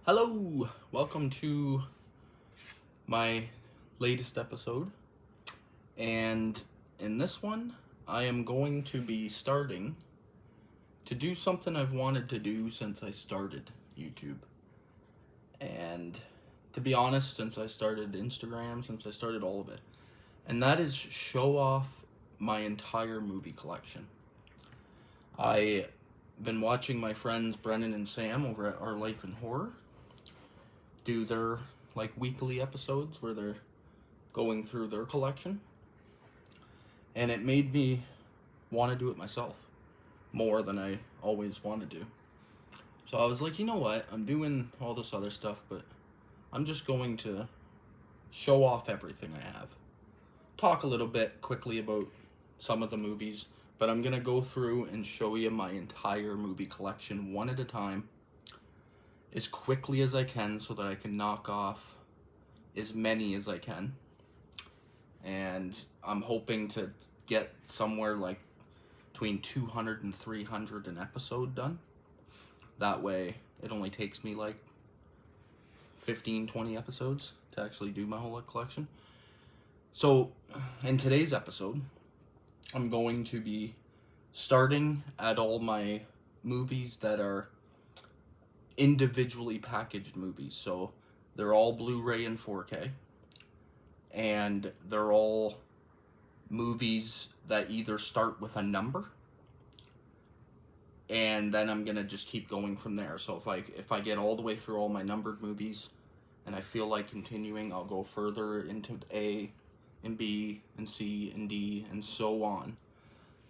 Hello, welcome to my latest episode. And in this one, I am going to be starting to do something I've wanted to do since I started YouTube. And to be honest, since I started Instagram, since I started all of it. And that is show off my entire movie collection. I've been watching my friends Brennan and Sam over at Our Life in Horror do their weekly episodes where they're going through their collection, and it made me want to do it myself more than I always wanted to. So I was like, you know what, I'm doing all this other stuff, but I'm just going to show off everything I have, talk a little bit quickly about some of the movies, but I'm gonna go through and show you my entire movie collection one at a time as quickly as I can so that I can knock off as many as I can. And I'm hoping to get somewhere like between 200 and 300 an episode done. That way it only takes me like 15-20 episodes to actually do my whole collection. So in today's episode, I'm going to be starting at all my movies that are individually packaged movies. So they're all Blu-ray and 4K, and they're all movies that either start with a number, and then I'm gonna just keep going from there. So if I get all the way through all my numbered movies and I feel like continuing, I'll go further into A and B and C and D and so on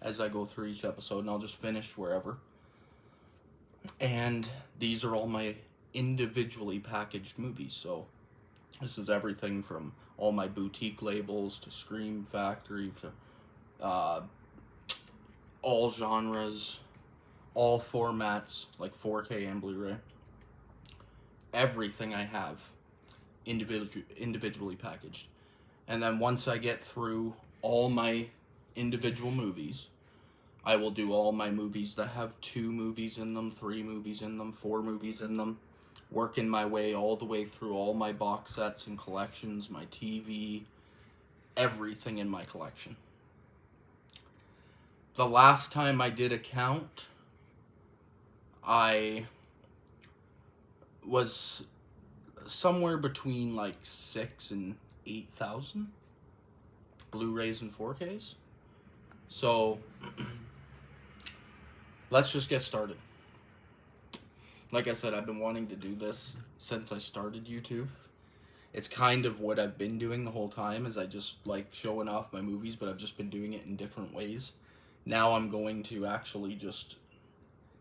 as I go through each episode, and I'll just finish wherever. And these are all my individually packaged movies. So this is everything from all my boutique labels to Scream Factory, to all genres, all formats, like 4K and Blu-ray. Everything I have individually packaged. And then once I get through all my individual movies, I will do all my movies that have 2 movies in them, 3 movies in them, 4 movies in them, working my way all the way through all my box sets and collections, my TV, everything in my collection. The last time I did a count, I was somewhere between like 6 and 8,000 Blu-rays and 4Ks. So let's just get started. Like I said, I've been wanting to do this since I started YouTube. It's kind of what I've been doing the whole time, is I just like showing off my movies, but I've just been doing it in different ways. Now I'm going to actually just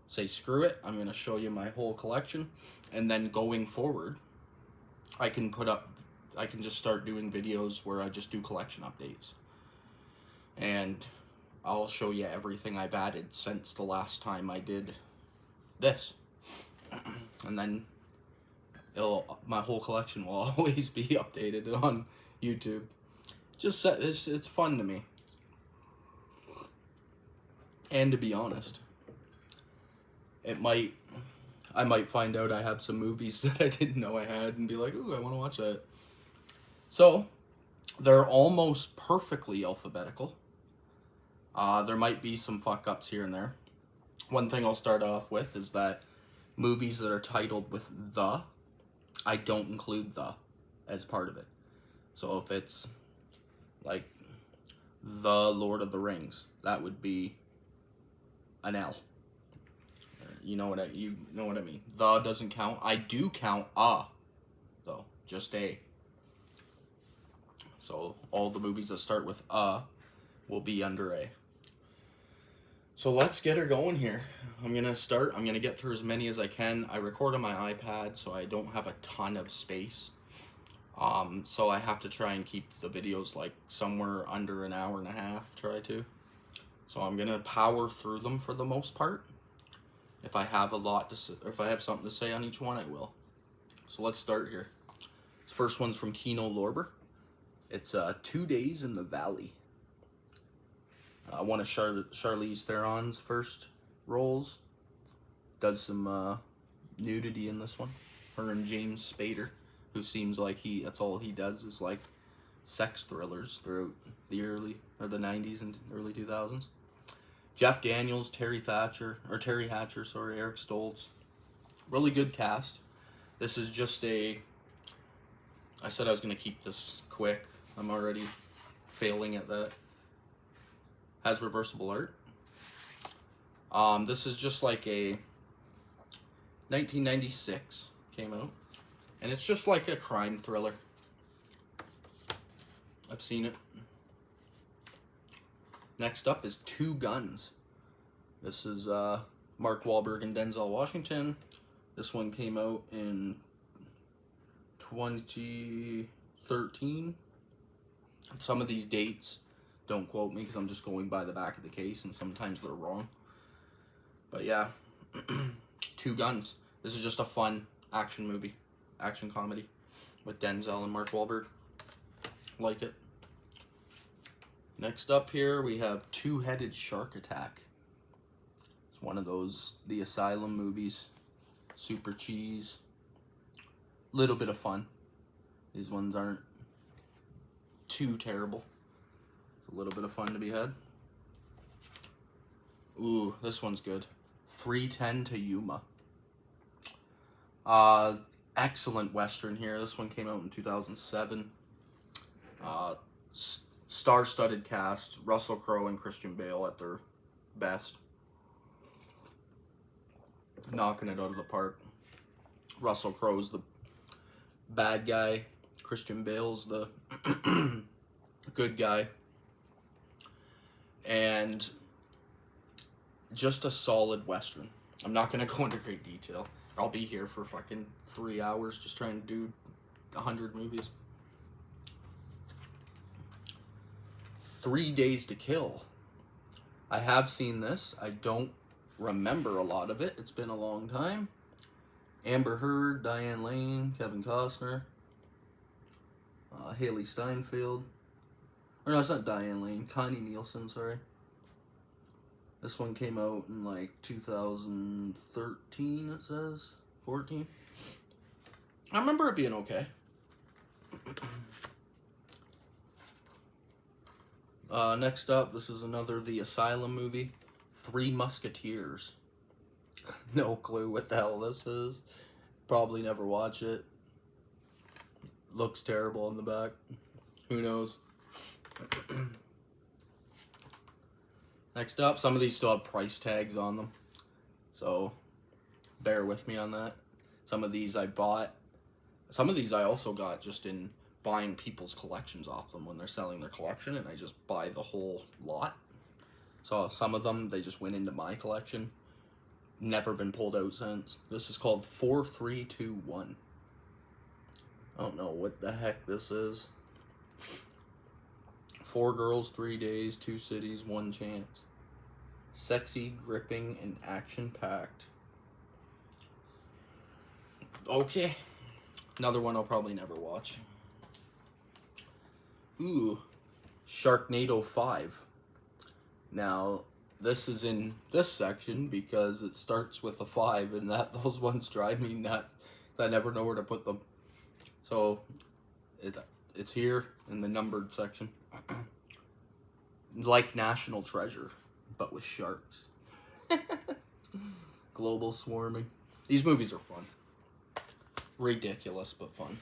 say screw it, I'm going to show you my whole collection, and then going forward, I can just start doing videos where I just do collection updates. And I'll show you everything I've added since the last time I did this. And then my whole collection will always be updated on YouTube. It's fun to me. And to be honest, I might find out I have some movies that I didn't know I had and be like, ooh, I want to watch that. So, they're almost perfectly alphabetical. There might be some fuck-ups here and there. One thing I'll start off with is that movies that are titled with the, I don't include the as part of it. So if it's like The Lord of the Rings, that would be an L. You know what I mean. The doesn't count. I do count a, though, just a. So all the movies that start with a will be under A. So let's get her going here. I'm going to get through as many as I can. I record on my iPad, so I don't have a ton of space. So I have to try and keep the videos like somewhere under an hour and a half, try to. So I'm going to power through them for the most part. If I have if I have something to say on each one, I will. So let's start here. This first one's from Kino Lorber. It's 2 Days in the Valley. One of Charlize Theron's first roles. Does some nudity in this one. Her and James Spader, who seems like that's all he does is like sex thrillers throughout the the 90s and early 2000s. Jeff Daniels, Terry Hatcher, Eric Stoltz. Really good cast. This is just I said I was going to keep this quick. I'm already failing at that. Has reversible art. This is just like a 1996 came out. And it's just like a crime thriller. I've seen it. Next up is Two Guns. This is Mark Wahlberg and Denzel Washington. This one came out in 2013. Some of these dates, don't quote me because I'm just going by the back of the case and sometimes they're wrong. But yeah, Two Guns. This is just a fun action movie, action comedy with Denzel and Mark Wahlberg. Like it. Next up here we have Two-Headed Shark Attack. It's one of those The Asylum movies. Super cheese. Little bit of fun. These ones aren't too terrible. It's a little bit of fun to be had. Ooh, this one's good. 3:10 to Yuma. Excellent Western here. This one came out in 2007. Star-studded cast. Russell Crowe and Christian Bale at their best. Knocking it out of the park. Russell Crowe's the bad guy. Christian Bale's the good guy. And just a solid Western. I'm not going to go into great detail. I'll be here for fucking 3 hours just trying to do 100 movies. 3 Days to Kill. I have seen this. I don't remember a lot of it. It's been a long time. Amber Heard, Diane Lane, Kevin Costner, Haley Steinfeld. Or no, it's not Diane Lane. Connie Nielsen, sorry. This one came out in like 2013, it says. 14. I remember it being okay. Next up, this is another The Asylum movie. Three Musketeers. No clue what the hell this is. Probably never watch it. Looks terrible on the back. Who knows? Next up, some of these still have price tags on them. So, bear with me on that. Some of these I bought. Some of these I also got just in buying people's collections off them when they're selling their collection, and I just buy the whole lot. So some of them, they just went into my collection. Never been pulled out since. This is called 4321. I don't know what the heck this is. 4 girls, 3 days, 2 cities, 1 chance. Sexy, gripping, and action-packed. Okay. Another one I'll probably never watch. Ooh. Sharknado 5. Now, this is in this section because it starts with a 5, and those ones drive me nuts. I never know where to put them. So, it's here in the numbered section. Like National Treasure, but with sharks. Global swarming. These movies are fun. Ridiculous, but fun.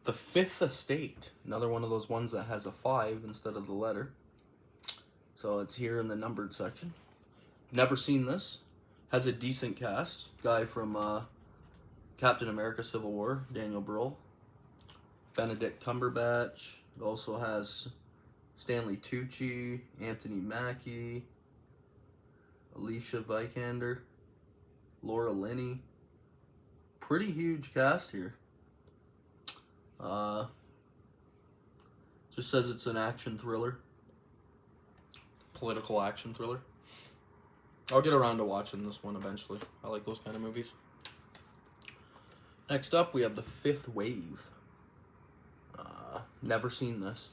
The Fifth Estate. Another one of those ones that has a 5 instead of the letter. So it's here in the numbered section. Never seen this. Has a decent cast. Guy from Captain America Civil War, Daniel Brühl. Benedict Cumberbatch. It also has Stanley Tucci, Anthony Mackie, Alicia Vikander, Laura Linney. Pretty huge cast here. Just says it's an action thriller. Political action thriller. I'll get around to watching this one eventually. I like those kind of movies. Next up, we have The Fifth Wave. Never seen this.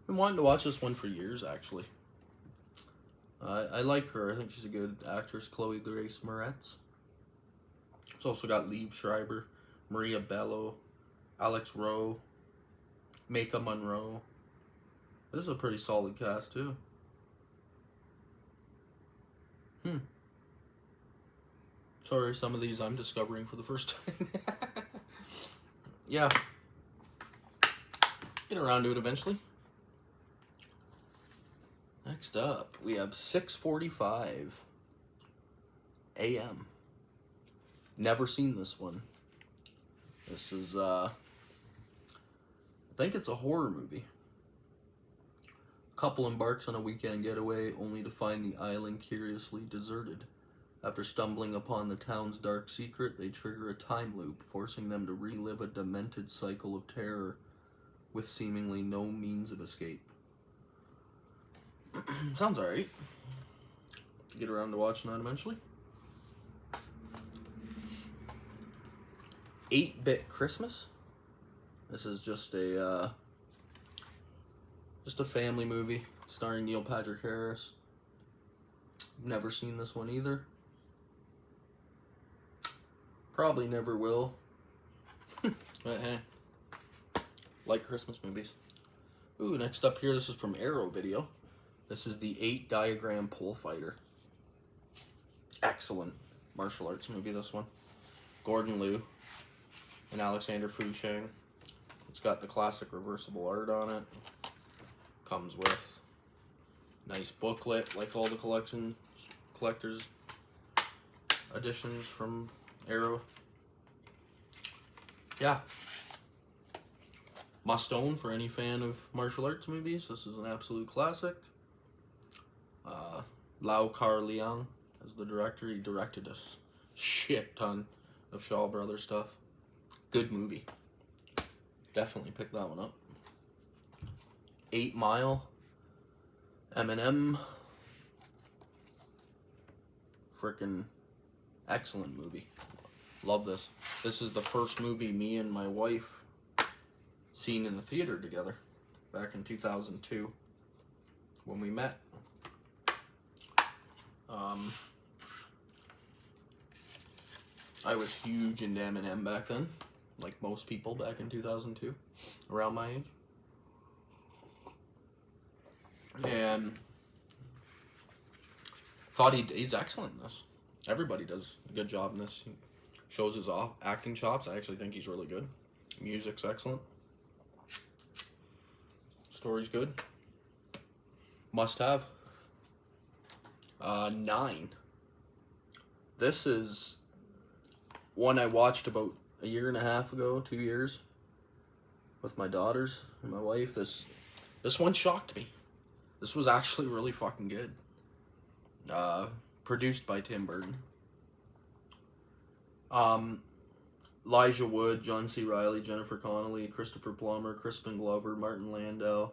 Been wanting to watch this one for years, actually. I like her. I think she's a good actress, Chloe Grace Moretz. It's also got Liev Schreiber, Maria Bello, Alex Rowe, Maika Monroe. This is a pretty solid cast, too. Sorry, some of these I'm discovering for the first time. Yeah. Get around to it eventually. Next up, we have 6:45 a.m. Never seen this one. This is, I think it's a horror movie. Couple embarks on a weekend getaway only to find the island curiously deserted. After stumbling upon the town's dark secret, they trigger a time loop, forcing them to relive a demented cycle of terror with seemingly no means of escape. Sounds alright. Get around to watching that eventually. 8-Bit Christmas. This is just a family movie starring Neil Patrick Harris. Never seen this one either. Probably never will. But hey, like Christmas movies. Ooh, next up here, this is from Arrow Video. This is the 8 Diagram Pole Fighter. Excellent martial arts movie, this one. Gordon Liu and Alexander Fusheng. It's got the classic reversible art on it. Comes with nice booklet, like all the collector's editions from Arrow. Yeah. Must own for any fan of martial arts movies. This is an absolute classic. Lau Kar Liang as the director. He directed a shit ton of Shaw Brothers stuff. Good movie. Definitely pick that one up. 8 Mile. Eminem. Frickin' excellent movie. Love this. This is the first movie me and my wife seen in the theater together back in 2002 when we met. I was huge into Eminem back then, like most people back in 2002, around my age. And thought he's excellent in this. Everybody does a good job in this. He shows his acting chops. I actually think he's really good. Music's excellent. Story's good. Must have. 9. This is one I watched about a year and a half ago, 2 years, with my daughters and my wife. This one shocked me. This was actually really fucking good. Produced by Tim Burton. Elijah Wood, John C. Reilly, Jennifer Connelly, Christopher Plummer, Crispin Glover, Martin Landau.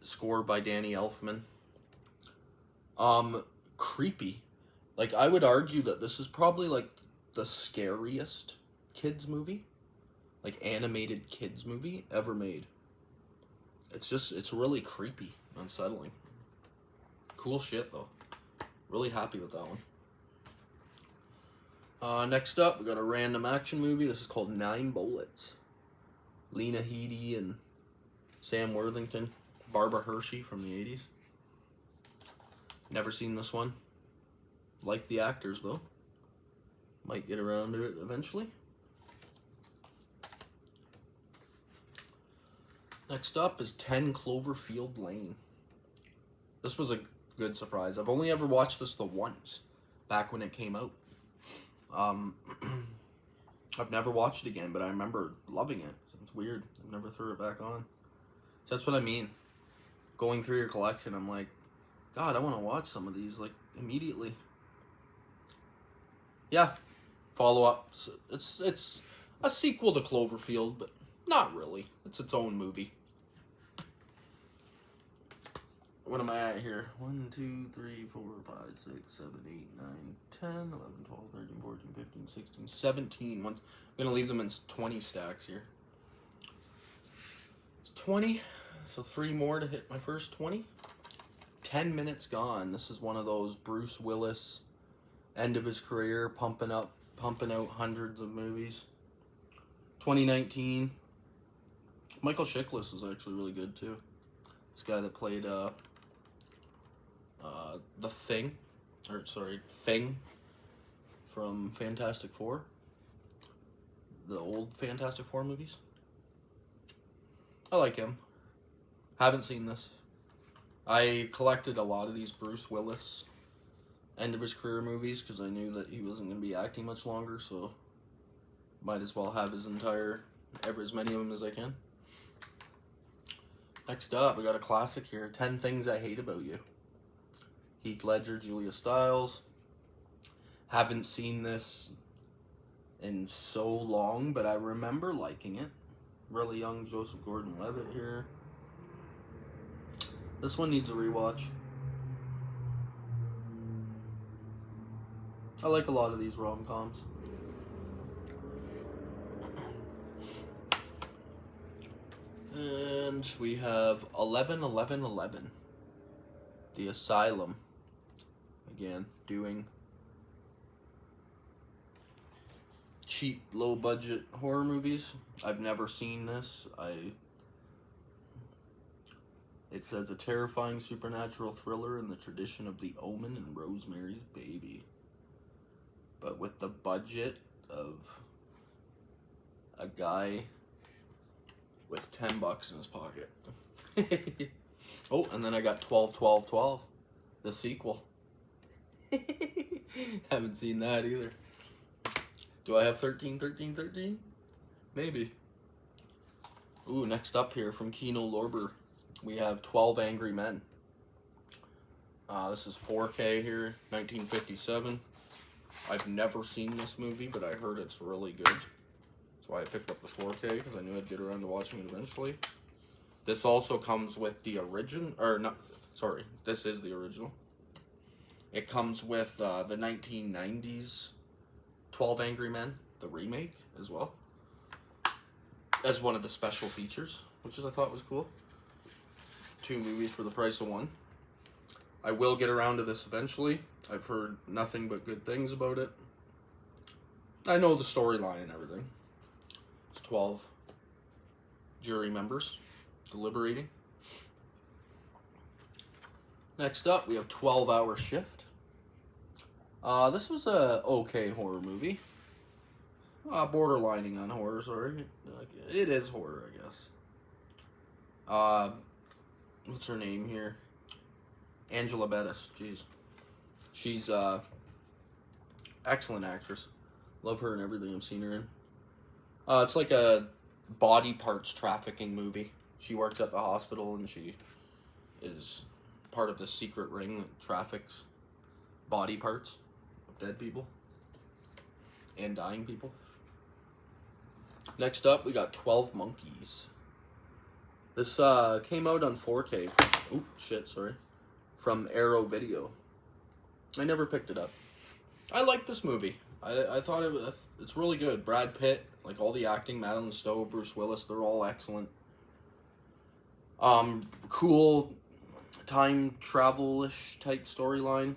Score by Danny Elfman. Creepy. Like, I would argue that this is probably, like, the scariest kids movie. Like, animated kids movie ever made. It's really creepy, unsettling. Cool shit, though. Really happy with that one. Next up, we got a random action movie. This is called 9 Bullets. Lena Headey and Sam Worthington. Barbara Hershey from the 80s. Never seen this one. Like the actors, though. Might get around to it eventually. Next up is 10 Cloverfield Lane. This was a good surprise. I've only ever watched this the once, back when it came out. I've never watched it again, but I remember loving it. It's weird. I've never threw it back on. So that's what I mean. Going through your collection, I'm like, God, I want to watch some of these, like, immediately. Yeah. Follow up. It's a sequel to Cloverfield, but not really. It's its own movie. What am I at here? 1, 2, 3, 4, 5, 6, 7, 8, 9, 10, 11, 12, 13, 14, 15, 16, 17. I'm going to leave them in 20 stacks here. It's 20, so 3 more to hit my first 20. 10 Minutes Gone. This is one of those Bruce Willis, end of his career, pumping out hundreds of movies. 2019. Michael Chiklis is actually really good too. This guy that played the Thing, Thing from Fantastic Four. The old Fantastic Four movies. I like him. Haven't seen this. I collected a lot of these Bruce Willis end of his career movies because I knew that he wasn't going to be acting much longer, so might as well have as many of them as I can. Next up, we got a classic here, 10 Things I Hate About You. Heath Ledger, Julia Stiles. Haven't seen this in so long, but I remember liking it. Really young Joseph Gordon-Levitt here. This one needs a rewatch. I like a lot of these rom-coms. And we have 11-11-11. The Asylum. Again, doing cheap, low-budget horror movies. I've never seen this. It says a terrifying supernatural thriller in the tradition of The Omen and Rosemary's Baby. But with the budget of a guy with $10 in his pocket. Oh, and then I got 12-12-12, the sequel. Haven't seen that either. Do I have 13-13-13? Maybe. Ooh, next up here from Kino Lorber, we have 12 Angry Men. This is 4K here, 1957. I've never seen this movie, but I heard it's really good. That's why I picked up the 4K, because I knew I'd get around to watching it eventually. This also comes with the this is the original. It comes with the 1990s 12 Angry Men, the remake, as well, as one of the special features, which I thought was cool. 2 movies for the price of 1. I will get around to this eventually. I've heard nothing but good things about it. I know the storyline and everything. It's 12 jury members deliberating. Next up, we have 12-Hour Shift. This was a okay horror movie. Borderlining on horror, sorry. It is horror, I guess. What's her name here? Angela Bettis. Jeez. She's excellent actress. Love her and everything I've seen her in. It's like a body parts trafficking movie. She works at the hospital and she is part of the secret ring that traffics body parts of dead people and dying people. Next up, we got 12 Monkeys. This came out on 4K. Oh, shit, sorry. From Arrow Video. I never picked it up. I like this movie. I thought it's really good. Brad Pitt, like all the acting, Madeline Stowe, Bruce Willis, they're all excellent. Cool time travel-ish type storyline.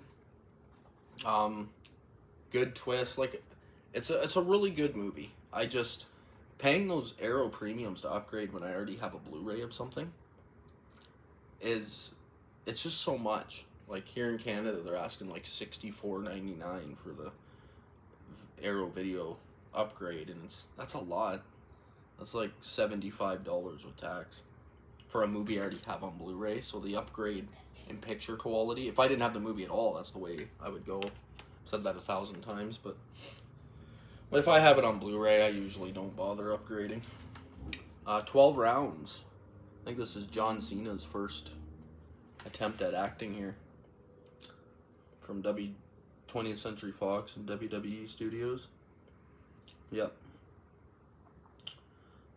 Good twist. Like, it's a really good movie. Paying those Arrow premiums to upgrade when I already have a Blu-ray of something it's just so much. Like here in Canada, they're asking like $64.99 for the Arrow Video upgrade, and that's a lot. That's like $75 with tax for a movie I already have on Blu-ray. So the upgrade in picture quality, if I didn't have the movie at all, that's the way I would go. I've said that 1,000 times, but if I have it on Blu-ray, I usually don't bother upgrading. 12 Rounds. I think this is John Cena's first attempt at acting here. From 20th Century Fox and WWE Studios. Yep.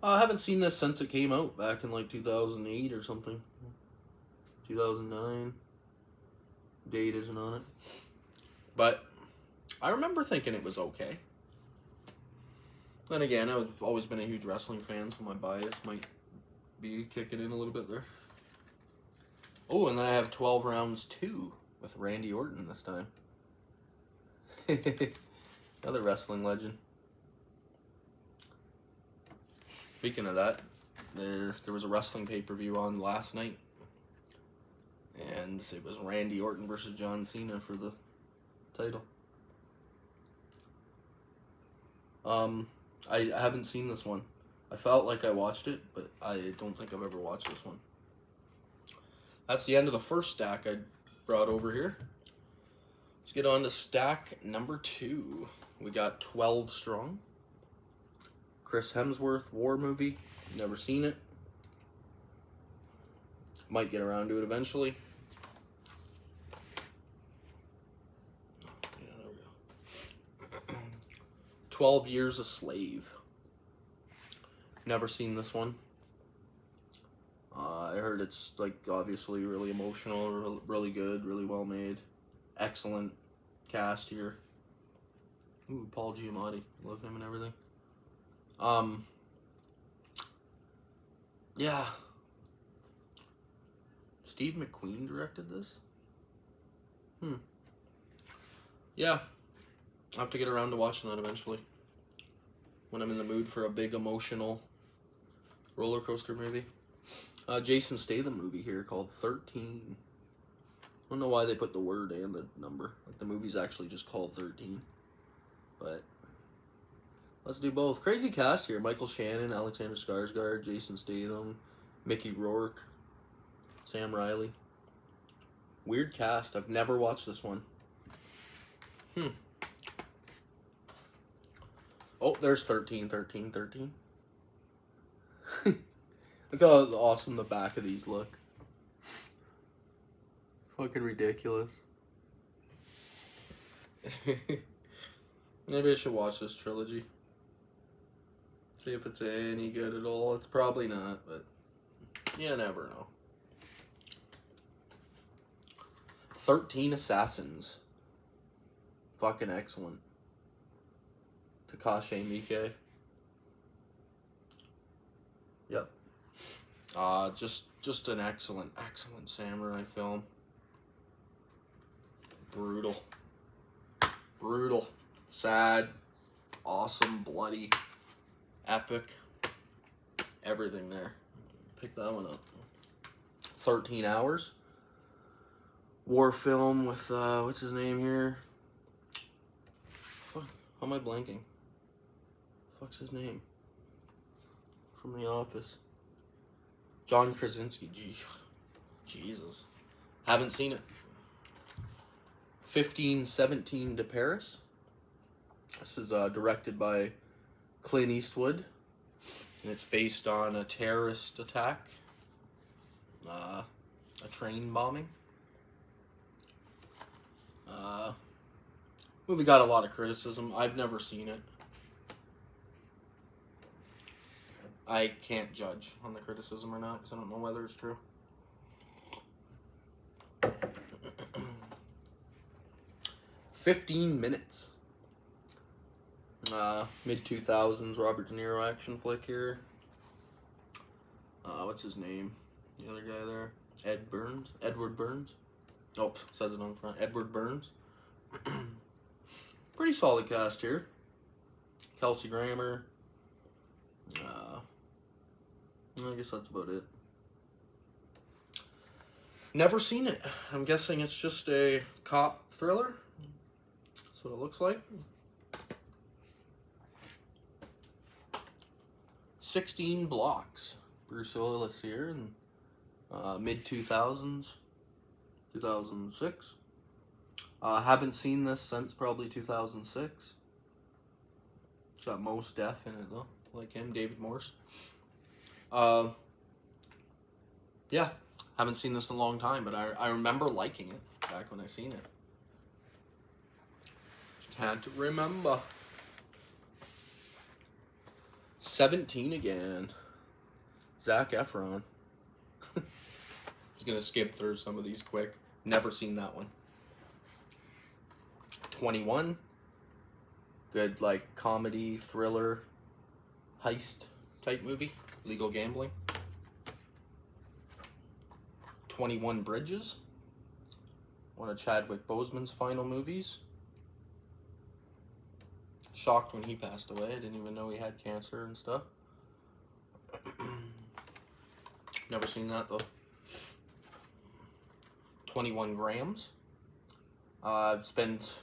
I haven't seen this since it came out back in like 2008 or something. 2009. Date isn't on it. But I remember thinking it was okay. Then again, I've always been a huge wrestling fan, so my bias might be kicking in a little bit there. Oh, and then I have 12 Rounds 2 with Randy Orton this time. Another wrestling legend. Speaking of that, there was a wrestling pay-per-view on last night. And it was Randy Orton versus John Cena for the title. I haven't seen this one. I felt like I watched it, but I don't think I've ever watched this one. That's the end of the first stack I brought over here. Let's get on to stack number 2. We got 12 Strong. Chris Hemsworth war movie. Never seen it. Might get around to it eventually. Yeah, there we go. 12 Years a Slave. Never seen this one. I heard it's like obviously really emotional, really good, really well made. Excellent cast here. Ooh, Paul Giamatti. Love him and everything. Yeah. Steve McQueen directed this? Yeah. I'll have to get around to watching that eventually. When I'm in the mood for a big emotional roller coaster movie. Jason Statham movie here called 13. I don't know why they put the word and the number. Like the movie's actually just called 13. But let's do both. Crazy cast here. Michael Shannon, Alexander Skarsgård, Jason Statham, Mickey Rourke, Sam Riley. Weird cast. I've never watched this one. Oh, there's 13. Look how awesome the back of these look. Fucking ridiculous. Maybe I should watch this trilogy. See if it's any good at all. It's probably not, but you never know. 13 Assassins. Fucking excellent. Takashi Miike. Yep. Just an excellent samurai film. Brutal. Sad. Awesome. Bloody. Epic. Everything there. Pick that one up. 13 Hours. War film with, what's his name here? Fuck, how am I blanking? Fuck's his name? From The Office. John Krasinski. Jesus. Haven't seen it. 1517 to Paris. This is directed by Clint Eastwood. And it's based on a terrorist attack. A train bombing. Movie got a lot of criticism. I've never seen it. I can't judge on the criticism or not because I don't know whether it's true. "15 Minutes." Mid-2000s Robert De Niro action flick here. What's his name? The other guy there? Edward Burns. Oh, it says it on the front. Edward Burns. Pretty solid cast here. Kelsey Grammer. I guess that's about it. Never seen it. I'm guessing it's just a cop thriller. That's what it looks like. 16 Blocks. Bruce Willis here in mid-2000s. 2006. Haven't seen this since probably 2006. It's got Mos Def in it though. Like him, David Morse. Yeah. Haven't seen this in a long time, but I remember liking it back when I seen it. Just can't remember. 17 again. Zac Efron. Just gonna skip through some of these quick. Never seen that one. 21. Good, like, comedy, thriller, heist type movie. Legal gambling. 21 Bridges, one of Chadwick Boseman's final movies. Shocked when he passed away. I didn't even know he had cancer and stuff. Never seen that though. 21 Grams. I've spent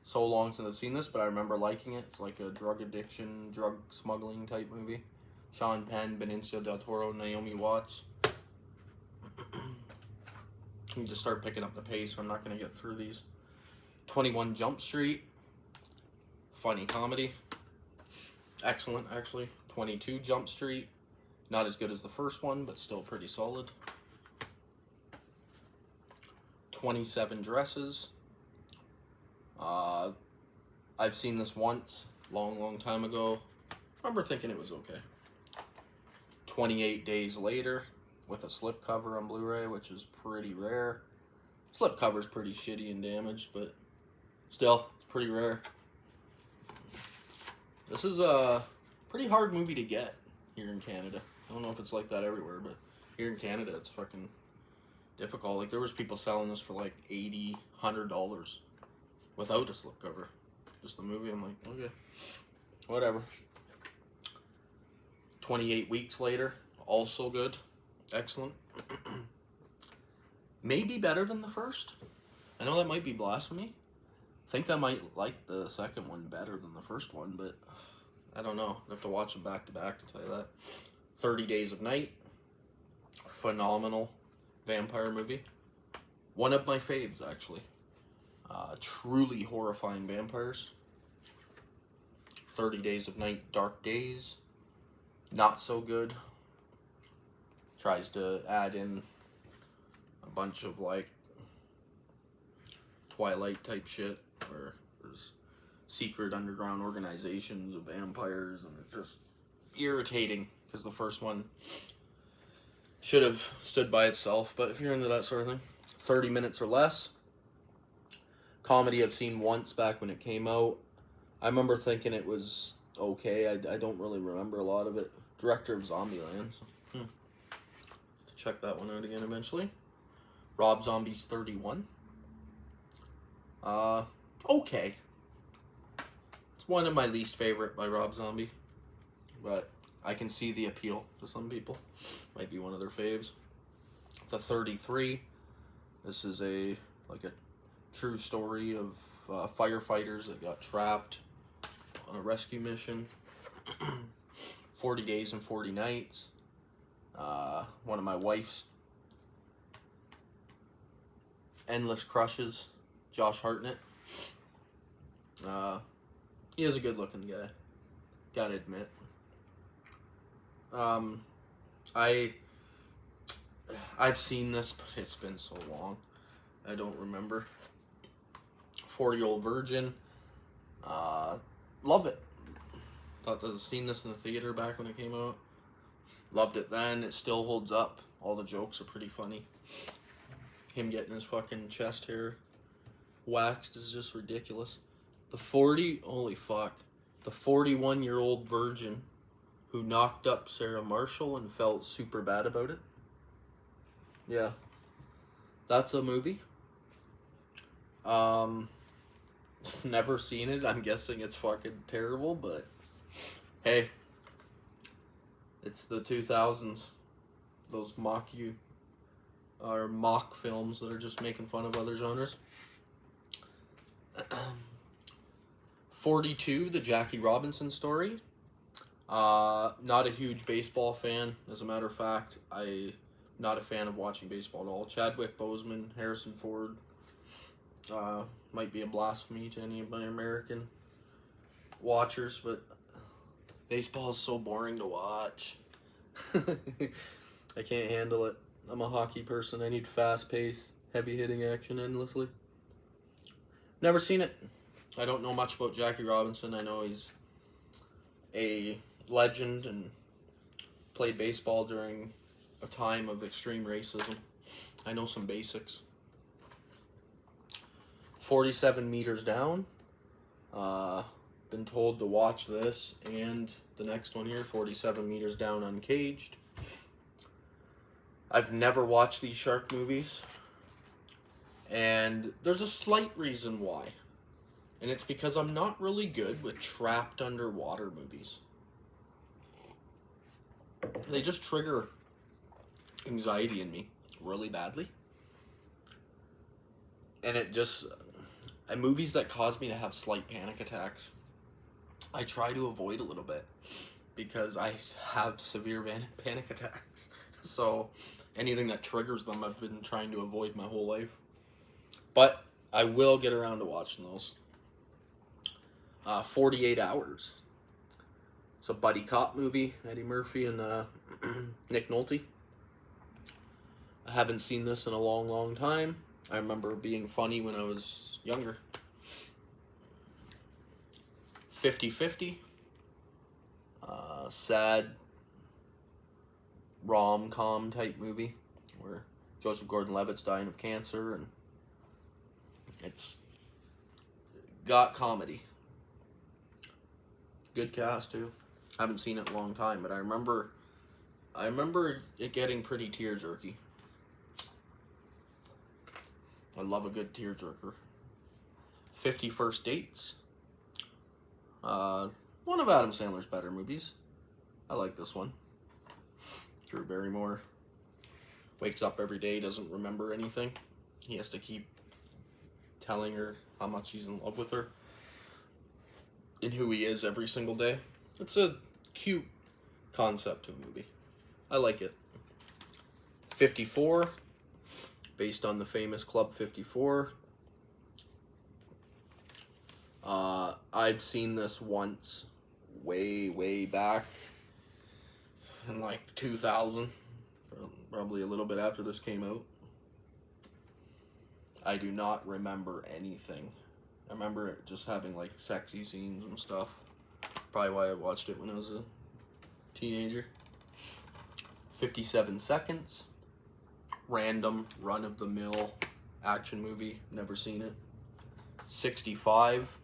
so long since I've seen this, but I remember liking it. It's like a drug addiction, drug smuggling type movie. Sean Penn, Benicio del Toro, Naomi Watts. I need to start picking up the pace, or I'm not going to get through these. 21 Jump Street. Funny comedy. Excellent, actually. 22 Jump Street. Not as good as the first one, but still pretty solid. 27 Dresses. I've seen this once, long time ago. I remember thinking it was okay. 28 Days Later, with a slipcover on Blu-ray, which is pretty rare. Slipcover's pretty shitty and damaged, but still, it's pretty rare. This is a pretty hard movie to get here in Canada. I don't know if it's like that everywhere, but here in Canada, it's fucking difficult. Like, there was people selling this for like $80, $100 without a slipcover. Just the movie, I'm like, okay, whatever. 28 Weeks Later, also good. Excellent. Maybe better than the first. I know that might be blasphemy. I think I might like the second one better than the first one, but I don't know. I have to watch them back to back to tell you that. 30 Days of Night. Phenomenal vampire movie. One of my faves, actually. Truly horrifying vampires. 30 Days of Night, Dark Days. Not so good. Tries to add in a bunch of like Twilight type shit, where there's secret underground organizations of vampires, and it's just irritating because the first one should have stood by itself. But if you're into that sort of thing, 30 Minutes or Less. Comedy I've seen once back when it came out. I remember thinking it was okay. I don't really remember a lot of it. Director of Zombieland. So, check that one out again eventually. Rob Zombie's 31. Okay. It's one of my least favorite by Rob Zombie, but I can see the appeal to some people. Might be one of their faves. The 33. This is a true story of firefighters that got trapped on a rescue mission. 40 Days and 40 Nights. One of my wife's endless crushes, Josh Hartnett. He is a good looking guy, gotta admit. I've seen this, but it's been so long I don't remember. 40-Year-Old Virgin. Love it. Thought I'd seen this in the theater back when it came out. Loved it then. It still holds up. All the jokes are pretty funny. Him getting his fucking chest hair waxed is just ridiculous. Holy fuck. The 41-year-old virgin who knocked up Sarah Marshall and felt super bad about it. Yeah. That's a movie. Never seen it. I'm guessing it's fucking terrible, but hey, it's the 2000s. Those mock films that are just making fun of other genres. 42, the Jackie Robinson story. Not a huge baseball fan. As a matter of fact, I'm not a fan of watching baseball at all. Chadwick Boseman, Harrison Ford. Might be a blasphemy to any of my American watchers, but baseball is so boring to watch. I can't handle it. I'm a hockey person. I need fast pace, heavy hitting action endlessly. Never seen it. I don't know much about Jackie Robinson. I know he's a legend and played baseball during a time of extreme racism. I know some basics. 47 Meters Down. Been told to watch this and the next one here, 47 Meters Down Uncaged. I've never watched these shark movies, and there's a slight reason why. And it's because I'm not really good with trapped underwater movies. They just trigger anxiety in me really badly. And movies that cause me to have slight panic attacks, I try to avoid a little bit because I have severe panic attacks. So anything that triggers them, I've been trying to avoid my whole life. But I will get around to watching those. 48 Hours. It's a buddy cop movie, Eddie Murphy and Nick Nolte. I haven't seen this in a long, long time. I remember it being funny when I was younger. 50-50. Sad rom-com type movie where Joseph Gordon-Levitt's dying of cancer, and it's got comedy. Good cast too. Haven't seen it in a long time, but I remember it getting pretty tear-jerky. I love a good tearjerker. 50 First Dates. One of Adam Sandler's better movies. I like this one. Drew Barrymore wakes up every day, doesn't remember anything. He has to keep telling her how much he's in love with her and who he is every single day. It's a cute concept of movie. I like it. 54, based on the famous Club 54. I've seen this once, way back in like 2000, probably a little bit after this came out. I do not remember anything. I remember it just having like sexy scenes and stuff. Probably why I watched it when I was a teenager. 57 Seconds. Random, run-of-the-mill action movie. Never seen it. 65.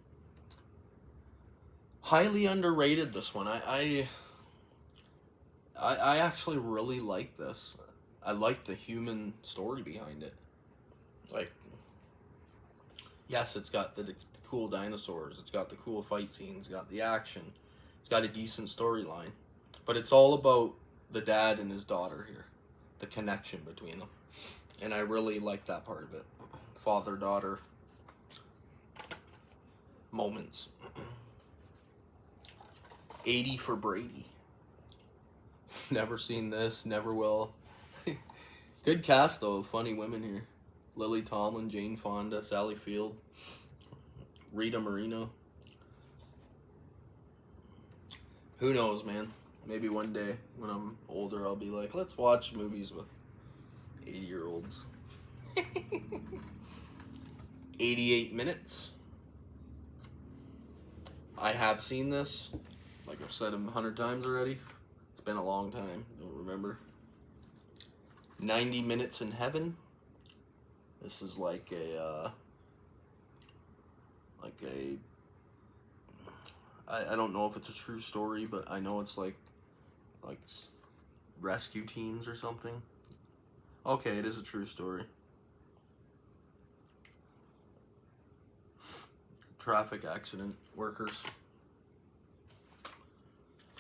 Highly underrated, this one. I actually really like this. I like the human story behind it. Like, yes, it's got the cool dinosaurs. It's got the cool fight scenes. It's got the action. It's got a decent storyline. But it's all about the dad and his daughter here. The connection between them. And I really like that part of it. Father-daughter moments. 80 for Brady. Never seen this, never will. Good cast though, funny women here. Lily Tomlin, Jane Fonda, Sally Field, Rita Moreno. Who knows, man? Maybe one day when I'm older I'll be like, let's watch movies with 80-year-olds. 88 Minutes. I have seen this. Like I've said 100 times already. It's been a long time. Don't remember. 90 Minutes in Heaven. This is like a I don't know if it's a true story, but I know it's like rescue teams or something. Okay, it is a true story. Traffic accident workers.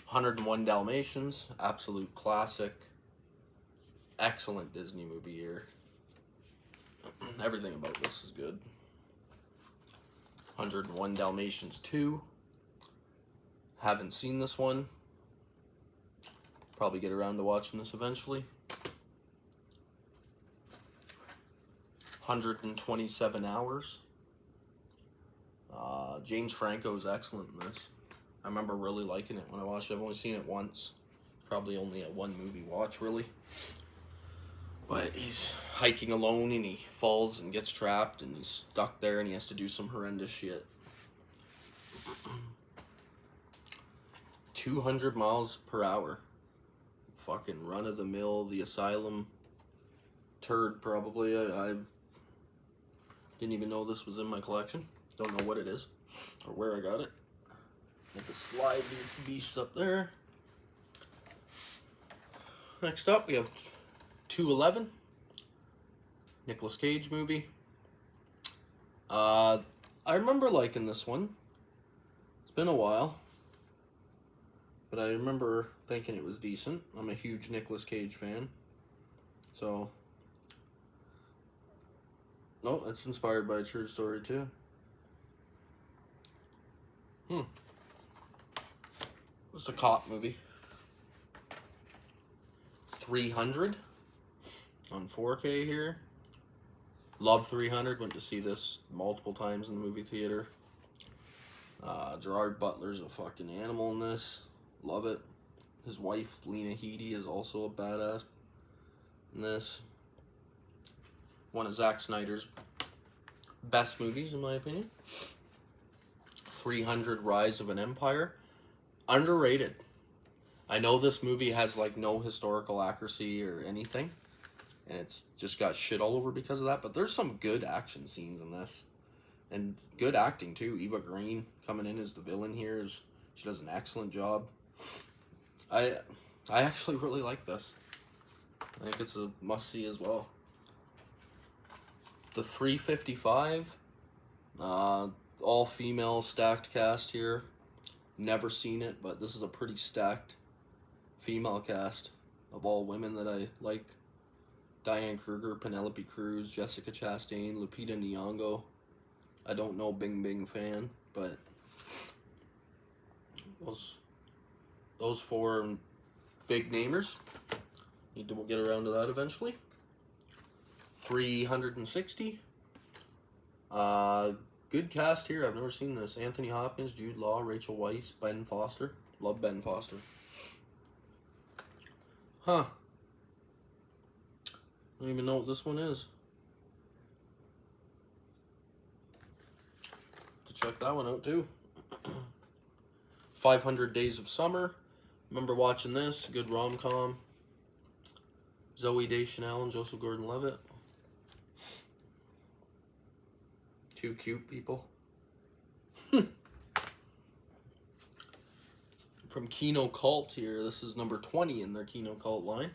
101 Dalmatians, absolute classic. Excellent Disney movie here. Everything about this is good. 101 Dalmatians 2. Haven't seen this one. Probably get around to watching this eventually. 127 Hours. James Franco is excellent in this. I remember really liking it when I watched it. I've only seen it once. Probably only a one movie watch, really. But he's hiking alone and he falls and gets trapped and he's stuck there and he has to do some horrendous shit. 200 miles per hour. Fucking run-of-the-mill, The Asylum. Turd, probably. I didn't even know this was in my collection. Don't know what it is or where I got it. Have to slide these beasts up there. Next up, we have 211. Nicolas Cage movie. I remember liking this one. It's been a while. But I remember thinking it was decent. I'm a huge Nicolas Cage fan. So. Oh, it's inspired by a true story too. It's a cop movie. 300 on 4K here. Love 300. Went to see this multiple times in the movie theater. Gerard Butler's a fucking animal in this. Love it. His wife, Lena Headey, is also a badass in this. One of Zack Snyder's best movies, in my opinion. 300 Rise of an Empire. Underrated. I know this movie has like no historical accuracy or anything, and it's just got shit all over because of that, but there's some good action scenes in this. And good acting too. Eva Green coming in as the villain here. She does an excellent job. I actually really like this. I think it's a must-see as well. The 355. All-female stacked cast here. Never seen it, but this is a pretty stacked female cast of all women that I like. Diane Kruger, Penelope Cruz, Jessica Chastain, Lupita Nyong'o. I don't know Bing Bing fan, but those four big namers. Need to get around to that eventually. 360. Good cast here. I've never seen this. Anthony Hopkins, Jude Law, Rachel Weisz, Ben Foster. Love Ben Foster. Huh. I don't even know what this one is. To check that one out too. 500 Days of Summer. Remember watching this. Good rom-com. Zooey Deschanel and Joseph Gordon-Levitt. Two cute people. From Kino Cult here. This is number 20 in their Kino Cult line.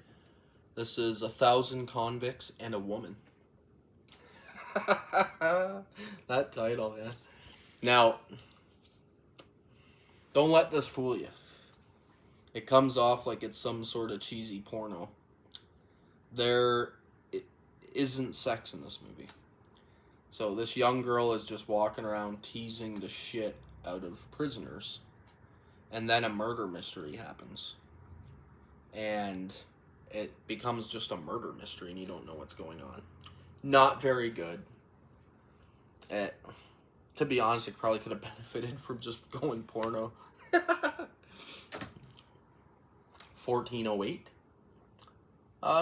This is 1,000 Convicts and a Woman. That title, yeah. Now, don't let this fool you. It comes off like it's some sort of cheesy porno. There isn't sex in this movie. So this young girl is just walking around teasing the shit out of prisoners. And then a murder mystery happens. And it becomes just a murder mystery and you don't know what's going on. Not very good. To be honest, it probably could have benefited from just going porno. 1408.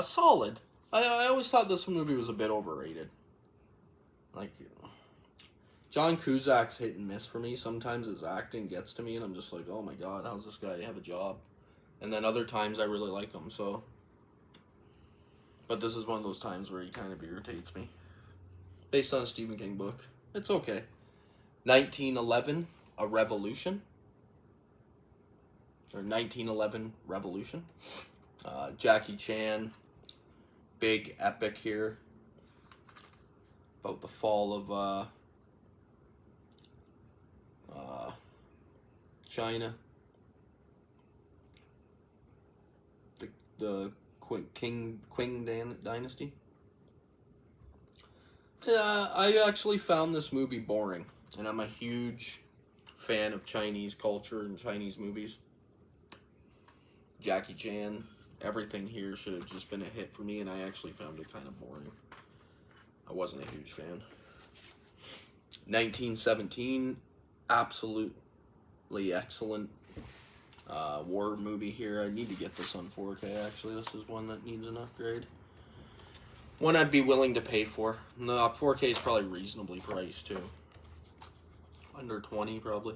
Solid. I always thought this movie was a bit overrated. Like, John Cusack's hit and miss for me. Sometimes his acting gets to me and I'm just like, oh my god, how's this guy have a job? And then other times I really like him, so. But this is one of those times where he kind of irritates me. Based on a Stephen King book. It's okay. 1911, A Revolution. Or 1911 Revolution. Jackie Chan. Big epic here. About the fall of China. The Qing dynasty. I actually found this movie boring, and I'm a huge fan of Chinese culture and Chinese movies. Jackie Chan, everything here should have just been a hit for me, and I actually found it kind of boring. I wasn't a huge fan. 1917, absolutely excellent war movie here. I need to get this on 4K, actually. This is one that needs an upgrade. One I'd be willing to pay for. The 4K is probably reasonably priced, too. Under 20, probably.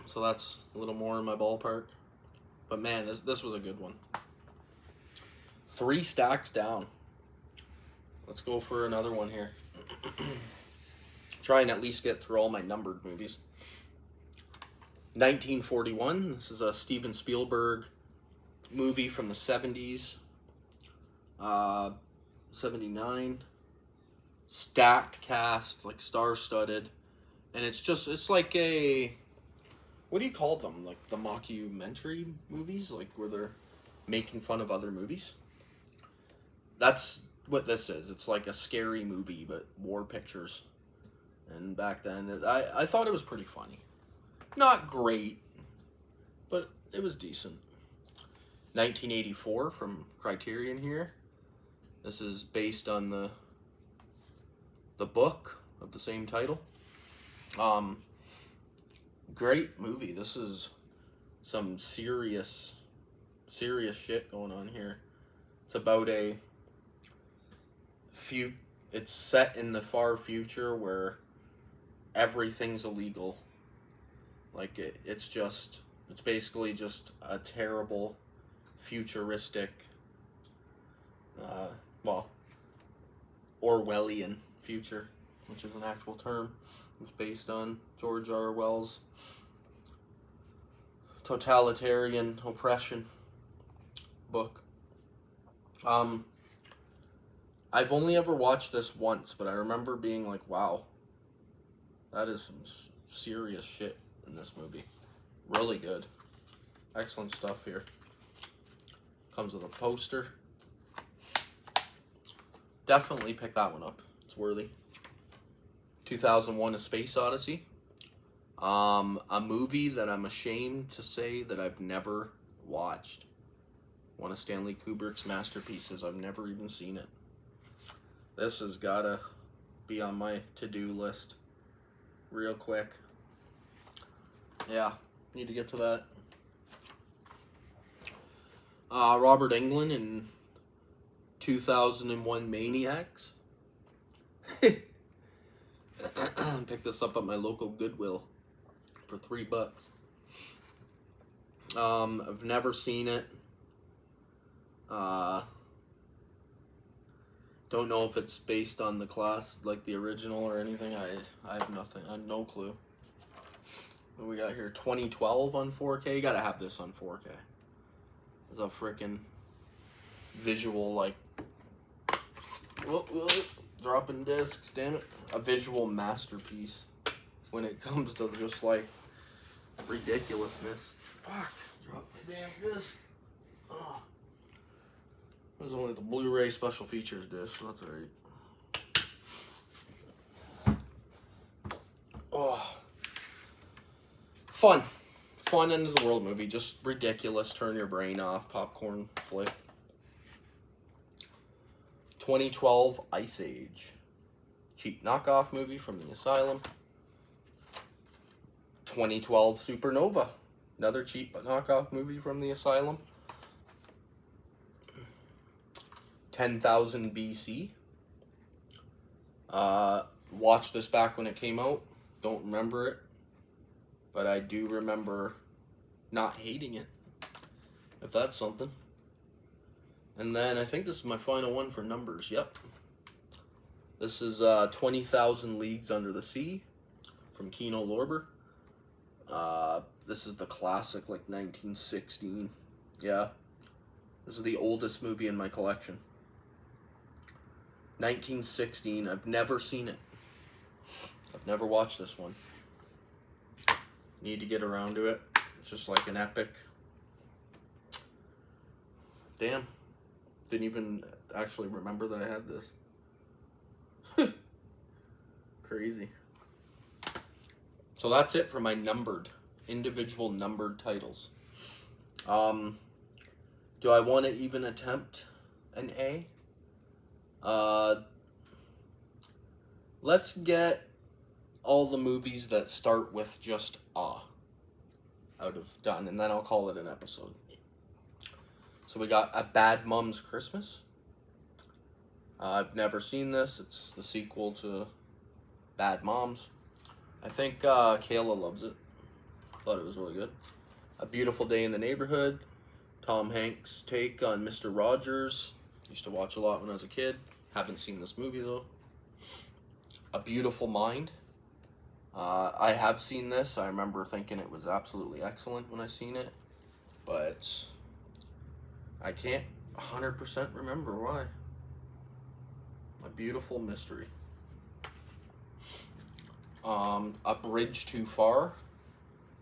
So that's a little more in my ballpark. But man, this was a good one. 3 stacks down. Let's go for another one here. Try and at least get through all my numbered movies. 1941. This is a Steven Spielberg movie from the 70s. Uh, 79. Stacked cast, like star-studded. And it's like a, what do you call them? Like the mockumentary movies? Like where they're making fun of other movies? That's what this is. It's like a scary movie, but war pictures. And back then, I thought it was pretty funny. Not great, but it was decent. 1984 from Criterion here. This is based on the book of the same title. Great movie. This is some serious shit going on here. It's about it's set in the far future where everything's illegal. Like it's basically just a terrible futuristic, Orwellian future, which is an actual term. It's based on George Orwell's totalitarian oppression book. I've only ever watched this once, but I remember being like, wow, that is some serious shit in this movie. Really good. Excellent stuff here. Comes with a poster. Definitely pick that one up. It's worthy. 2001: A Space Odyssey. A movie that I'm ashamed to say that I've never watched. One of Stanley Kubrick's masterpieces. I've never even seen it. This has gotta be on my to-do list real quick. Yeah, need to get to that. Robert Englund in 2001 Maniacs. Picked this up at my local Goodwill for $3. I've never seen it. Don't know if it's based on the class, like the original or anything. I have nothing. I have no clue. What we got here? 2012 on 4K. You gotta have this on 4K. It's a freaking visual, like, dropping discs, damn it. A visual masterpiece when it comes to just, like, ridiculousness. Fuck, drop my damn disc. Oh. This is only the Blu-ray special features disc, so that's alright. Oh. Fun end of the world movie, just ridiculous, turn your brain off, popcorn flick. 2012 Ice Age. Cheap knockoff movie from the Asylum. 2012 Supernova. Another cheap knockoff movie from the Asylum. 10,000 BC. Watched this back when it came out. Don't remember it. But I do remember not hating it. If that's something. And then I think this is my final one for numbers. Yep. This is 20,000 Leagues Under the Sea from Kino Lorber. This is the classic, like 1916. Yeah. This is the oldest movie in my collection. 1916. I've never seen it. I've never watched this one. Need to get around to it. It's just like an epic. Damn. Didn't even actually remember that I had this. Crazy. So that's it for my individual numbered titles. Do I want to even attempt an A? Let's get all the movies that start with just out of done, and then I'll call it an episode. So we got A Bad Mom's Christmas. I've never seen this. It's the sequel to Bad Moms. I think Kayla loves it. Thought it was really good. A Beautiful Day in the Neighborhood. Tom Hanks' take on Mr. Rogers. Used to watch a lot when I was a kid. Haven't seen this movie though. A Beautiful Mind. I have seen this. I remember thinking it was absolutely excellent when I seen it. But I can't 100% remember why. A Beautiful Mystery. A Bridge Too Far.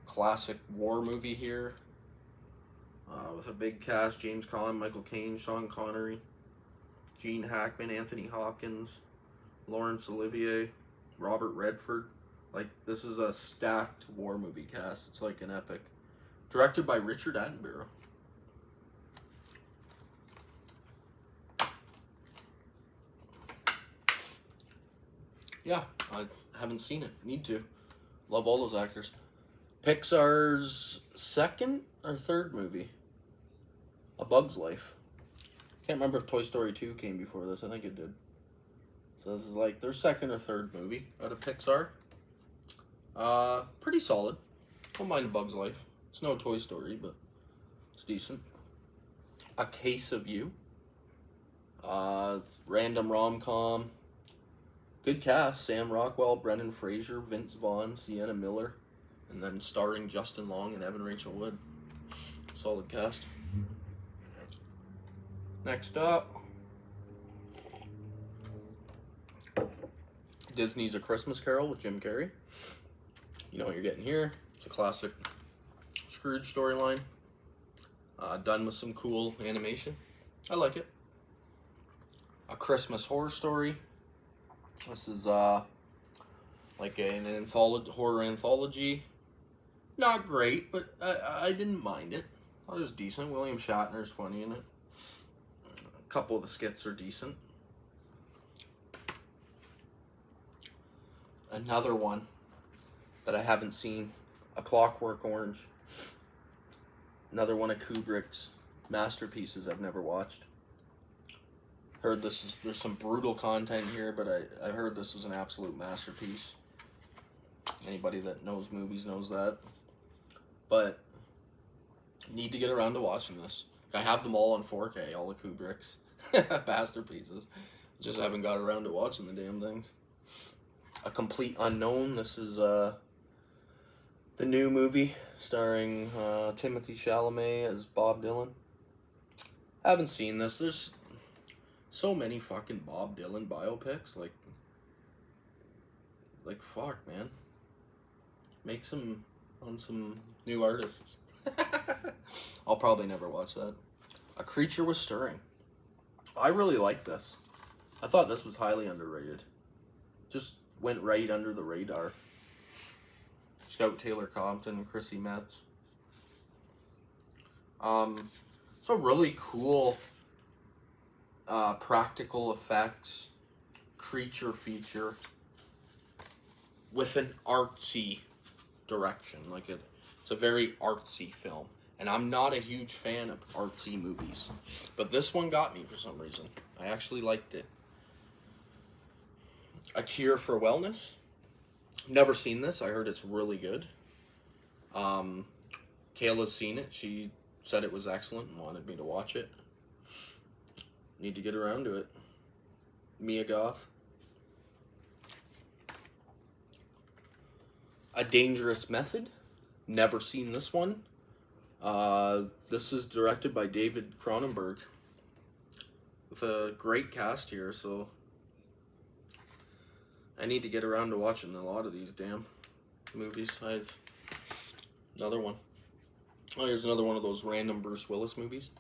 Classic war movie here. With a big cast: James Caan, Michael Caine, Sean Connery, Gene Hackman, Anthony Hopkins, Laurence Olivier, Robert Redford. Like, this is a stacked war movie cast. It's like an epic. Directed by Richard Attenborough. Yeah, I haven't seen it. Need to. Love all those actors. Pixar's second or third movie. A Bug's Life. Can't remember if Toy Story 2 came before this. I think it did. So this is like their second or third movie out of Pixar. Pretty solid. Don't mind A Bug's Life. It's no Toy Story, but it's decent. A Case of You. Random rom-com. Good cast: Sam Rockwell, Brendan Fraser, Vince Vaughn, Sienna Miller, and then starring Justin Long and Evan Rachel Wood. Solid cast. Next up, Disney's A Christmas Carol with Jim Carrey. You know what you're getting here. It's a classic Scrooge storyline, done with some cool animation. I like it. A Christmas Horror Story. This is like an horror anthology. Not great, but I didn't mind it. I thought it was decent. William Shatner's funny in it. A couple of the skits are decent. Another one that I haven't seen, A Clockwork Orange. Another one of Kubrick's masterpieces I've never watched. Heard there's some brutal content here, but I heard this was an absolute masterpiece. Anybody that knows movies knows that. But need to get around to watching this. I have them all on 4K, all of Kubrick's masterpieces. Just haven't got around to watching the damn things. A Complete Unknown. This is the new movie starring Timothy Chalamet as Bob Dylan. I haven't seen this. There's so many fucking Bob Dylan biopics. Like fuck, man. Make some on some new artists. I'll probably never watch that. A Creature Was Stirring. I really like this. I thought this was highly underrated. Just went right under the radar. Scout Taylor Compton and Chrissy Metz. It's a really cool practical effects creature feature with an artsy direction. It's a very artsy film. And I'm not a huge fan of artsy movies. But this one got me for some reason. I actually liked it. A Cure for Wellness. Never seen this. I heard it's really good. Kayla's seen it. She said it was excellent and wanted me to watch it. Need to get around to it. Mia Goth. A Dangerous Method. Never seen this one. This is directed by David Cronenberg. It's a great cast here, so I need to get around to watching a lot of these damn movies. I have another one. Oh, here's another one of those random Bruce Willis movies.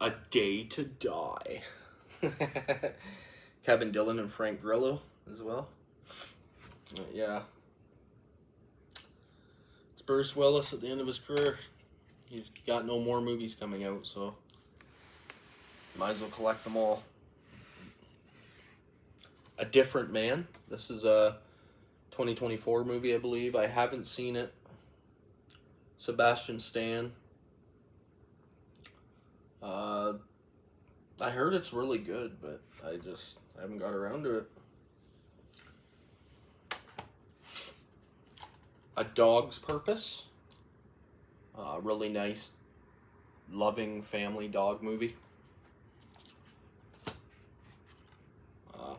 A Day to Die. Kevin Dillon and Frank Grillo as well. Yeah. It's Bruce Willis at the end of his career. He's got no more movies coming out, so might as well collect them all. A Different Man. This is a 2024 movie, I believe. I haven't seen it. Sebastian Stan. I heard it's really good, but I haven't got around to it. A Dog's Purpose. Really nice, loving family dog movie.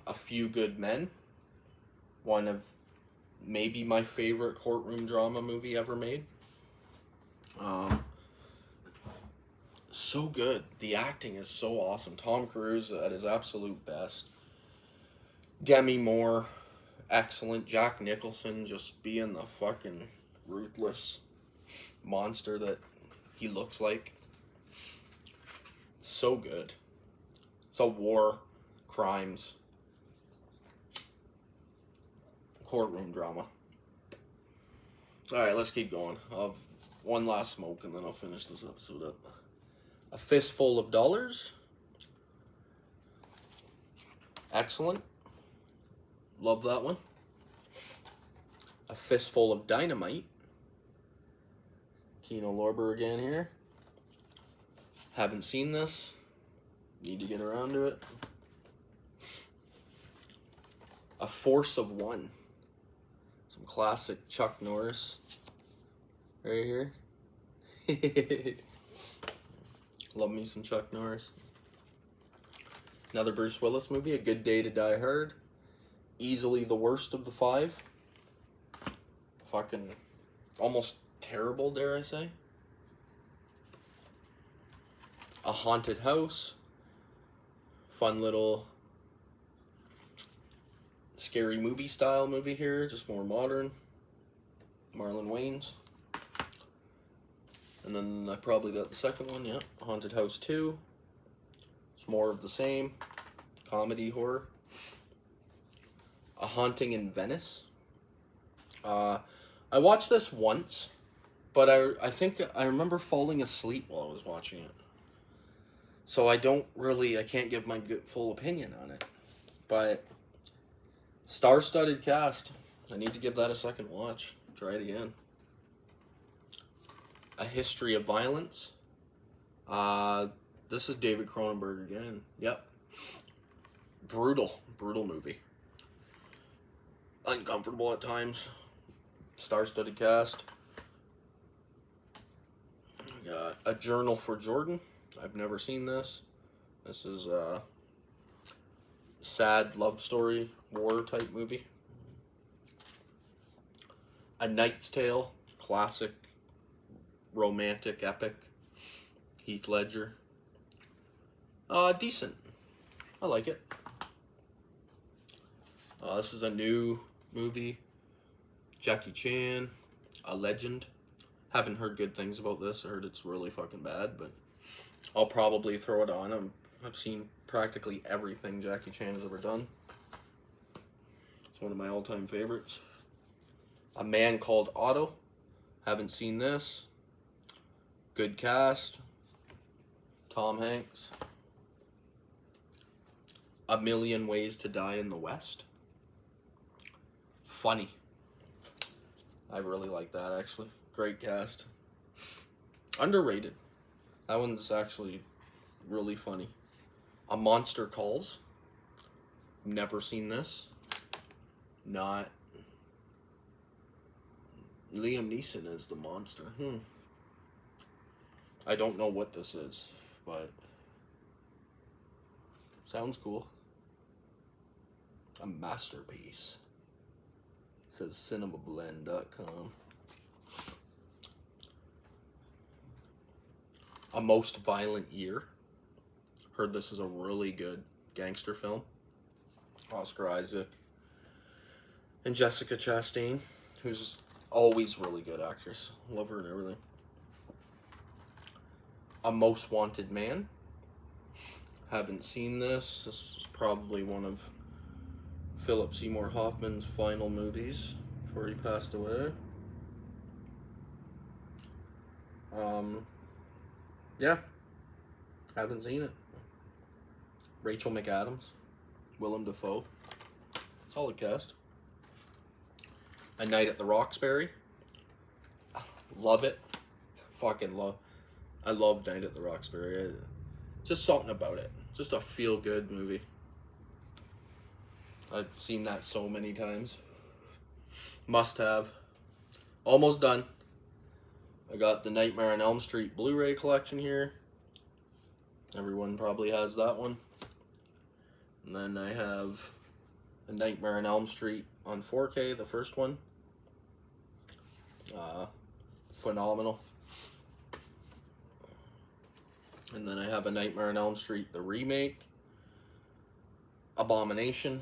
A Few Good Men. One of maybe my favorite courtroom drama movie ever made. So good. The acting is so awesome. Tom Cruise at his absolute best. Demi Moore, excellent. Jack Nicholson just being the fucking ruthless monster that he looks like. So good. So war, crimes, courtroom drama. Alright, let's keep going. I'll have one last smoke and then I'll finish this episode up. A Fistful of Dollars. Excellent. Love that one. A Fistful of Dynamite. Kino Lorber again here. Haven't seen this. Need to get around to it. A Force of One. Some classic Chuck Norris. Right here. Love me some Chuck Norris. Another Bruce Willis movie, A Good Day to Die Hard. Easily the worst of the 5. Fucking almost terrible, dare I say. A Haunted House. Fun little scary movie style movie here, just more modern. Marlon Wayans. And then I probably got the second one, yeah. Haunted House 2. It's more of the same. Comedy, horror. A Haunting in Venice. I watched this once, but I think I remember falling asleep while I was watching it. So I can't give my full opinion on it. But star-studded cast. I need to give that a second watch. Try it again. A History of Violence. This is David Cronenberg again. Yep. Brutal movie. Uncomfortable at times. Star-studded cast. A Journal for Jordan. I've never seen this. This is a sad love story, war type movie. A Knight's Tale. Classic romantic epic. Heath Ledger. Decent. I like it. This is a new movie. Jackie Chan, A Legend. Haven't heard good things about this. I heard it's really fucking bad, but I'll probably throw it on. I've seen practically everything Jackie Chan has ever done. It's one of my all-time favorites. A Man Called Otto. Haven't seen this. Good cast. Tom Hanks. A Million Ways to Die in the West. Funny. I really like that, actually. Great cast. Underrated. That one's actually really funny. A Monster Calls. Never seen this. Not. Liam Neeson is the monster. I don't know what this is, but sounds cool. A masterpiece. Says cinemablend.com. A Most Violent Year. Heard this is a really good gangster film. Oscar Isaac. And Jessica Chastain, who's always really good actress. Love her and everything. A Most Wanted Man. Haven't seen this. This is probably one of Philip Seymour Hoffman's final movies before he passed away. Yeah. Haven't seen it. Rachel McAdams. Willem Dafoe. Solid cast. A Night at the Roxbury. Love it. Fucking love. I love Night at the Roxbury. Just something about it. Just a feel-good movie. I've seen that so many times. Must have. Almost done. I got the Nightmare on Elm Street Blu-ray collection here. Everyone probably has that one. And then I have a Nightmare on Elm Street on 4K, the first one. Phenomenal. And then I have A Nightmare on Elm Street, the remake. Abomination.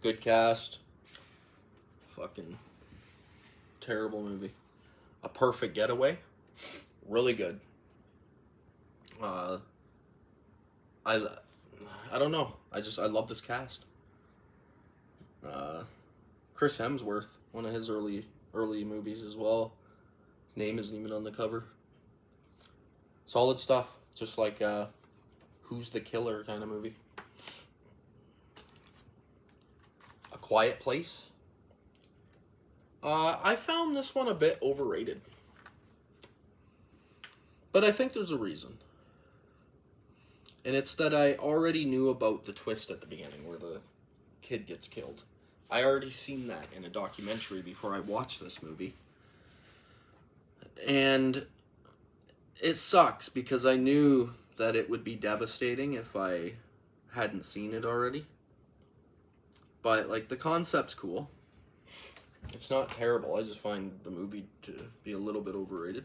Good cast. Fucking terrible movie. A Perfect Getaway. Really good. I don't know. I love this cast. Chris Hemsworth, one of his early movies as well. His name isn't even on the cover. Solid stuff. Just like Who's the Killer kind of movie. A Quiet Place. I found this one a bit overrated. But I think there's a reason. And it's that I already knew about the twist at the beginning where the kid gets killed. I already seen that in a documentary before I watched this movie. And it sucks because I knew that it would be devastating if I hadn't seen it already. But, like, the concept's cool. It's not terrible. I just find the movie to be a little bit overrated.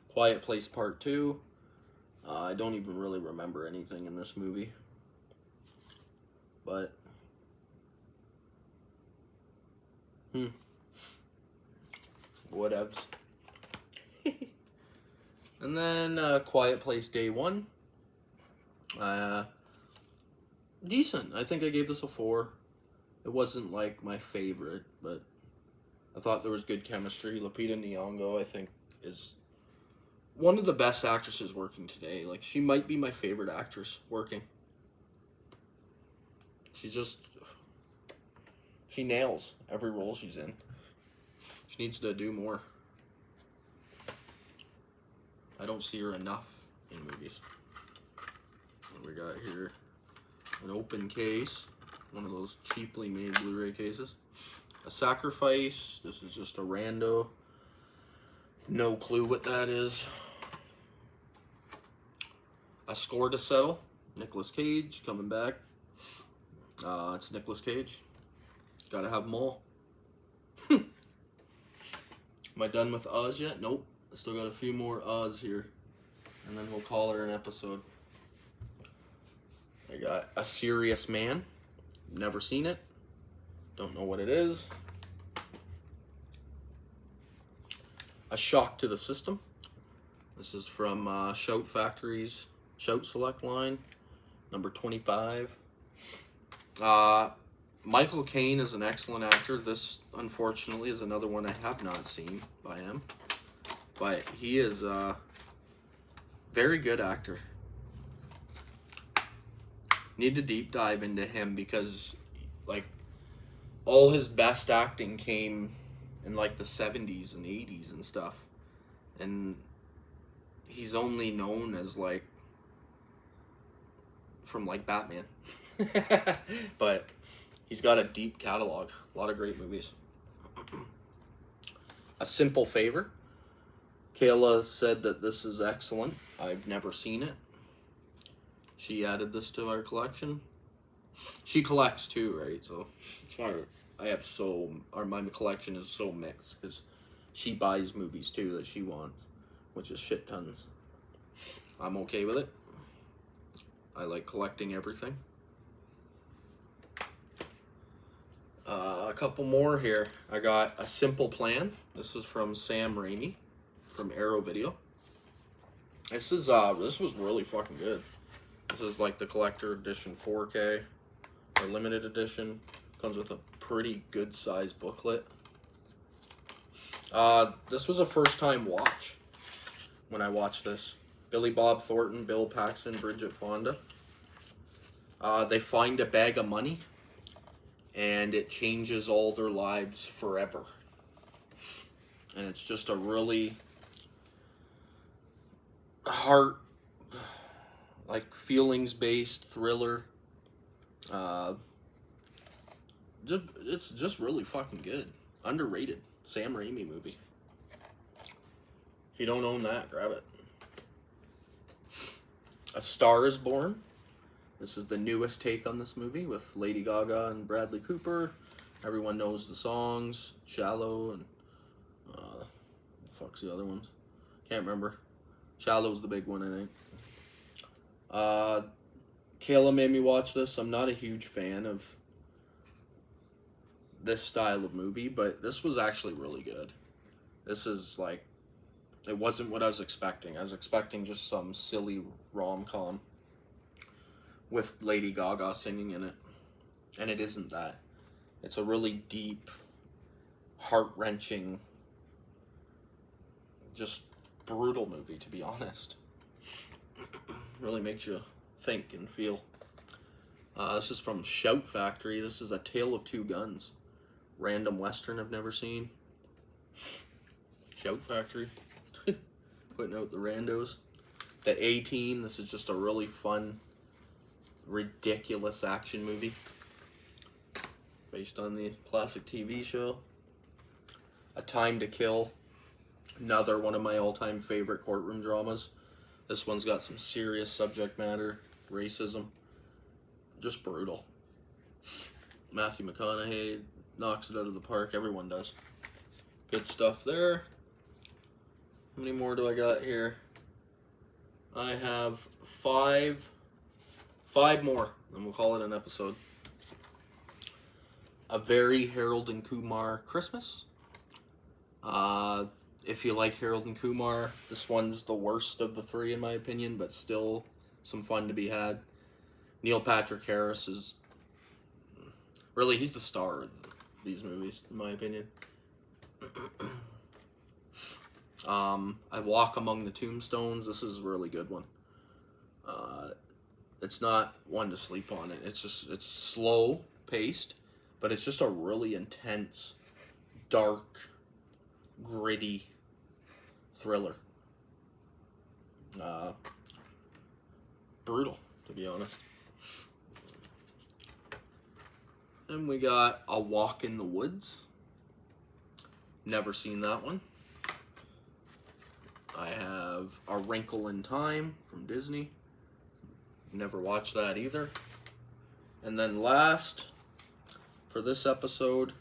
Quiet Place Part 2. I don't even really remember anything in this movie. But, whatevs. And then Quiet Place Day 1. Decent. I think I gave this a 4. It wasn't like my favorite, but I thought there was good chemistry. Lupita Nyong'o, I think, is one of the best actresses working today. Like, she might be my favorite actress working. She nails every role she's in. She needs to do more. I don't see her enough in movies. What we got here? An open case. One of those cheaply made Blu-ray cases. A Sacrifice. This is just a rando. No clue what that is. A Score to Settle. Nicolas Cage coming back. It's Nicolas Cage. Gotta have them all. Am I done with Oz yet? Nope. I still got a few more Oz here. And then we'll call her an episode. I got A Serious Man. Never seen it. Don't know what it is. A Shock to the System. This is from Shout Factory's Shout Select line. Number 25. Michael Caine is an excellent actor. This, unfortunately, is another one I have not seen by him. But he is a very good actor. Need to deep dive into him because, like, all his best acting came in, like, the 70s and 80s and stuff. And he's only known as, like, from, like, Batman. But he's got a deep catalog. A lot of great movies. A Simple Favor. Kayla said that this is excellent. I've never seen it. She added this to our collection. She collects too, right? So it's why my collection is so mixed because she buys movies too that she wants, which is shit tons. I'm okay with it. I like collecting everything. A couple more here. I got A Simple Plan. This is from Sam Raimi from Arrow Video. This was really fucking good. This is like the collector edition 4K or limited edition. Comes with a pretty good size booklet. This was a first time watch when I watched this. Billy Bob Thornton, Bill Paxton, Bridget Fonda. They find a bag of money and it changes all their lives forever. And it's just a really feelings-based thriller. It's just really fucking good. Underrated. Sam Raimi movie. If you don't own that, grab it. A Star is Born. This is the newest take on this movie with Lady Gaga and Bradley Cooper. Everyone knows the songs. Shallow and... fuck's the other ones? Can't remember. Shallow's the big one, I think. Kayla made me watch this. I'm not a huge fan of this style of movie, but this was actually really good. This is like, it wasn't what I was expecting. I was expecting just some silly rom-com with Lady Gaga singing in it. And it isn't that. It's a really deep, heart-wrenching, just brutal movie, to be honest. Really makes you think and feel. This is from Shout Factory. This is A Tale of Two Guns. Random Western I've never seen. Shout Factory. Putting out the randos. The A-Team. This is just a really fun, ridiculous action movie. Based on the classic TV show. A Time to Kill. Another one of my all-time favorite courtroom dramas. This one's got some serious subject matter. Racism. Just brutal. Matthew McConaughey knocks it out of the park. Everyone does. Good stuff there. How many more do I got here? I have five more, and we'll call it an episode. A Very Harold and Kumar Christmas. If you like Harold and Kumar, this one's the worst of the three in my opinion, but still some fun to be had. Neil Patrick Harris is really, he's the star of these movies, in my opinion. I Walk Among the Tombstones. This is a really good one. It's not one to sleep on. It's slow paced, but it's just a really intense, dark, gritty thriller. Brutal, to be honest. Then we got A Walk in the Woods. Never seen that one. I have A Wrinkle in Time from Disney. Never watched that either. And then last for this episode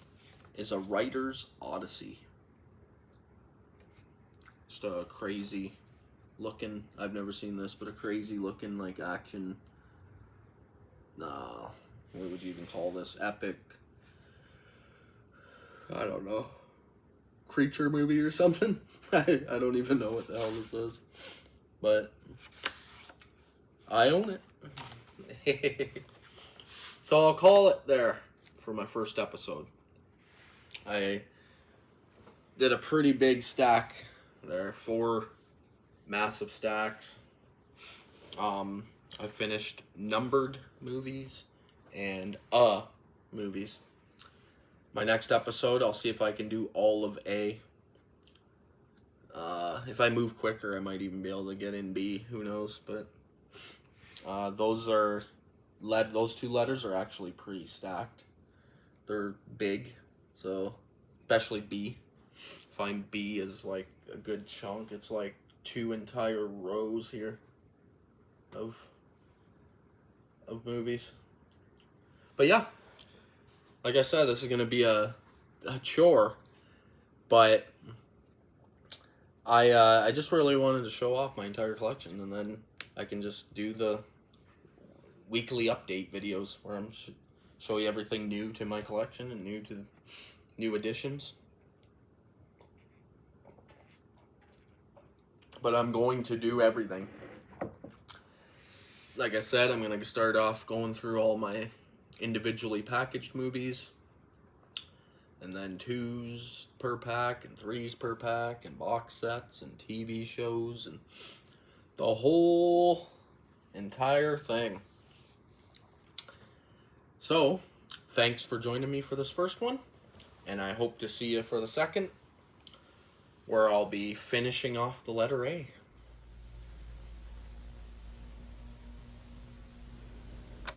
is A Writer's Odyssey. Just a crazy looking, I've never seen this, but a crazy looking like action, what would you even call this? Epic, I don't know, creature movie or something? I don't even know what the hell this is, but I own it. So I'll call it there for my first episode. I did a pretty big stack there, 4 massive stacks. I finished Numbered Movies and Movies. My next episode, I'll see if I can do all of A. If I move quicker, I might even be able to get in B. Who knows? But those 2 letters are actually pretty stacked. They're big, so especially B. Find B is like a good chunk. It's like 2 entire rows here of movies. But yeah, like I said, this is gonna be a chore, but I just really wanted to show off my entire collection, and then I can just do the weekly update videos where I'm show you everything new to my collection and new additions. But I'm going to do everything. Like I said, I'm going to start off going through all my individually packaged movies, and then 2s per pack and 3s per pack and box sets and TV shows and the whole entire thing. So, thanks for joining me for this first one, and I hope to see you for the second, where I'll be finishing off the letter A.